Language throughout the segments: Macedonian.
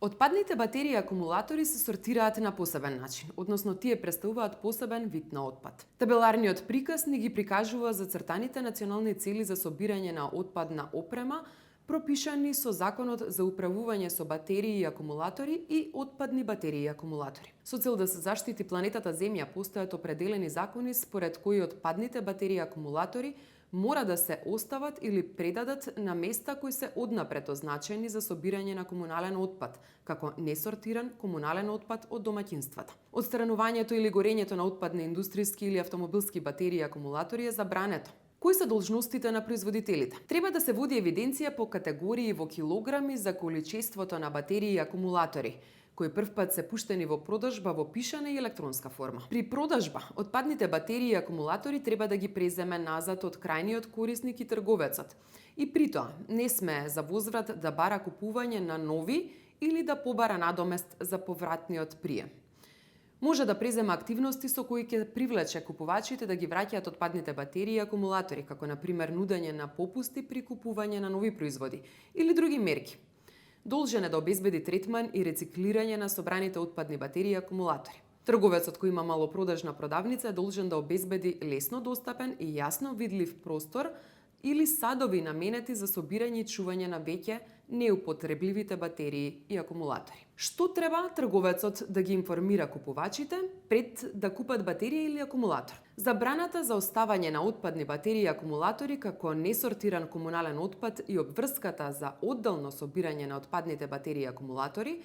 Отпадните батерии и акумулатори се сортираат на посебен начин, односно тие представуваат посебен вид на отпад. Табеларниот приказ ни ги прикажува зацртаните национални цели за собирање на отпадна опрема, пропишани со Законот за управување со батерии и акумулатори и отпадни батерии и акумулатори. Со цел да се заштити планетата Земја, постојат определени закони според кои отпадните батерии и акумулатори мора да се остават или предадат на места кои се однапред означени за собирање на комунален отпад, како несортиран комунален отпад од домаќинствата. Отстранувањето или горењето на отпадни индустријски или автомобилски батерии и акумулатори е забрането. Кои се должностите на производителите? Треба да се води евиденција по категории во килограми за количеството на батерии и акумулатори, кои првпат се пуштени во продажба во пишана и електронска форма. При продажба, отпадните батерии и акумулатори треба да ги преземе назад од крајниот корисник и трговецот. И при тоа не смее за возврат да бара купување на нови или да побара надомест за повратниот прием. Може да презема активности со кои ќе привлече купувачите да ги враќаат отпадните батерии и акумулатори, како на пример нудење на попусти при купување на нови производи или други мерки. Должен е да обезбеди третман и рециклирање на собраните отпадни батерии и акумулатори. Трговецот кој има малопродажна продавница е должен да обезбеди лесно достапен и јасно видлив простор или садови наменети за собирање и чување на веќе неупотребливите батерии и акумулатори. Што треба трговецот да ги информира купувачите пред да купат батерија или акумулатор? Забраната за оставање на отпадни батерии и акумулатори како несортиран комунален отпад и обврската за одделно собирање на отпадните батерии и акумулатори,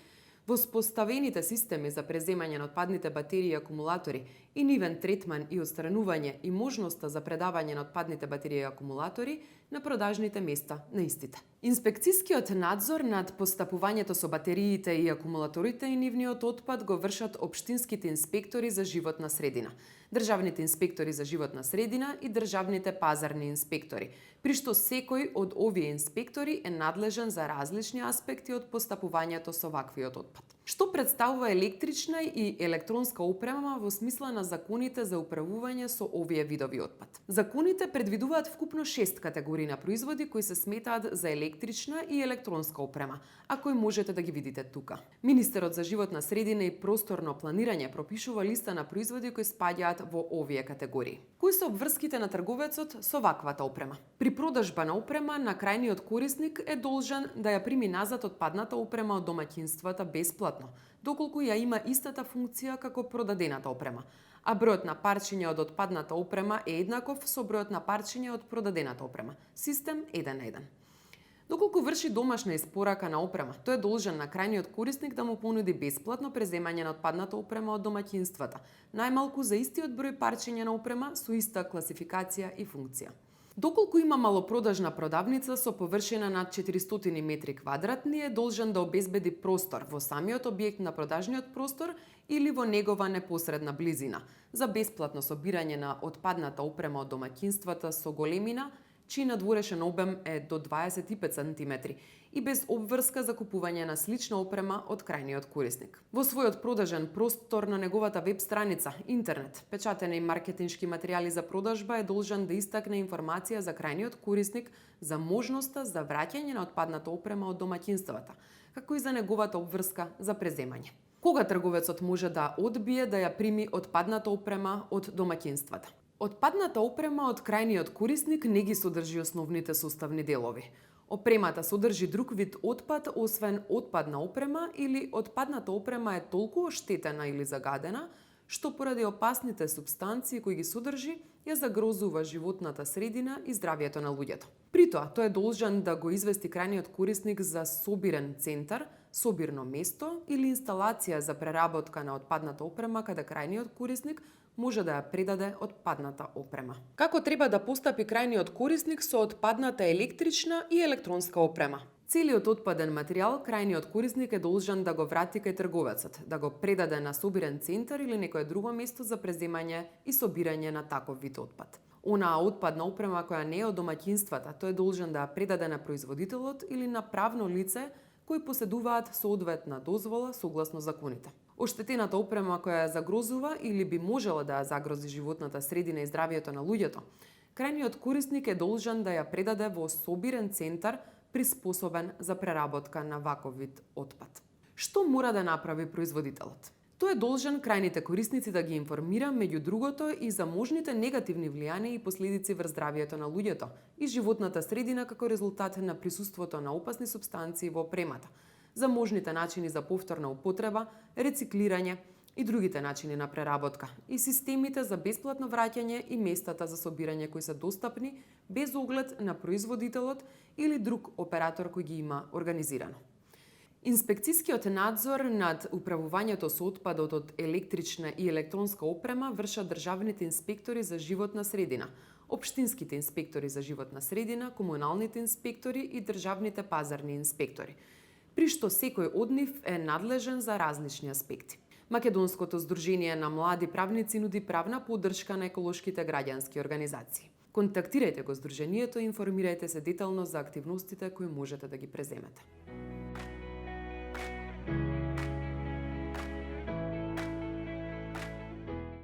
воспоставените системи за преземање на отпадните батерии и акумулатори и нивен третман и отстранување и можноста за предавање на отпадните батерии и акумулатори на продажните места на истите. Инспекцискиот надзор над постапувањето со батериите и акумулаторите и нивниот отпад го вршат општинските инспектори за животна средина, државните инспектори за животна средина и државните пазарни инспектори, при што секој од овие инспектори е надлежен за различни аспекти од постапувањето со ваквиот отпад. Што представува електрична и електронска опрема во смисла на законите за управување со овие видови отпад? Законите предвидуваат вкупно 6 категории на производи кои се сметаат за електрична и електронска опрема, а кои можете да ги видите тука. Министерот за животна средина и просторно планирање пропишува листа на производи кои спаѓаат во овие категории. Кои се обврските на трговецот со ваквата опрема? При продажба на опрема на крајниот корисник е должен да ја прими назад отпадната опрема од домаќинствата бесплатно, доколку ја има истата функција како продадената опрема, а бројот на парчиња од отпадната опрема е еднаков со бројот на парчиња од продадената опрема. Систем 1:1. Доколку врши домашна испорака на опрема, тој е должен на крајниот корисник да му понуди бесплатно преземање на отпадната опрема од домаќинствата, најмалку за истиот број парчиња на опрема со иста класификација и функција. Доколку има малопродажна продавница со површина над 400 метри квадратни, е должен да обезбеди простор во самиот објект на продажниот простор или во негова непосредна близина за бесплатно собирање на отпадната опрема од домаќинствата со големина чиј надворешен обем е до 25 см и без обврска за купување на слична опрема од крајниот корисник. Во својот продажен простор на неговата веб страница, интернет, печатени маркетиншки материјали за продажба е должен да истакне информација за крајниот корисник за можноста за враќање на отпадната опрема од домаќинствата, како и за неговата обврска за преземање. Кога трговецот може да одбие да ја прими отпадната опрема од домаќинствата? Отпадната опрема од крајниот корисник не ги содржи основните составни делови. Опремата содржи друг вид отпад освен отпадна опрема или отпадната опрема е толку оштетена или загадена, што поради опасните супстанции кои ги содржи, ја загрозува животната средина и здравјето на луѓето. При тоа, тој е должен да го извести крајниот корисник за собирен центар, собирно место или инсталација за преработка на отпадната опрема каде крајниот корисник може да ја предаде отпадната опрема. Како треба да постапи крајниот корисник со отпадната електрична и електронска опрема? Целиот отпаден материјал крајниот корисник е должен да го врати кај трговецот, да го предаде на собирен центар или некое друго место за преземање и собирање на таков вид отпад. Онаа отпадна опрема која не е од домаќинствата, тој е должен да ја предаде на производителот или на правно лице кои поседуваат соодветна дозвола согласно законите. Оштетената опрема која ја загрозува или би можела да ја загрози животната средина и здравјето на луѓето, крајниот корисник е должен да ја предаде во собирен центар приспособен за преработка на ваков вид отпад. Што мора да направи производителот? Тој е должен крајните корисници да ги информира, меѓу другото, и за можните негативни влијанија и последици врз здравието на луѓето и животната средина како резултат на присуството на опасни супстанции во опремата, за можните начини за повторна употреба, рециклирање и другите начини на преработка, и системите за бесплатно враќање и местата за собирање кои се достапни без оглед на производителот или друг оператор кој ги има организирано. Инспекцијскиот надзор над управувањето со отпадот од електрична и електронска опрема вршат државните инспектори за животна средина, општинските инспектори за животна средина, комуналните инспектори и државните пазарни инспектори, при што секој од нив е надлежен за различни аспекти. Македонското здружение на млади правници нуди правна поддршка на еколошките граѓански организации. Контактирајте го здружението и информирајте се детално за активностите кои можете да ги преземете.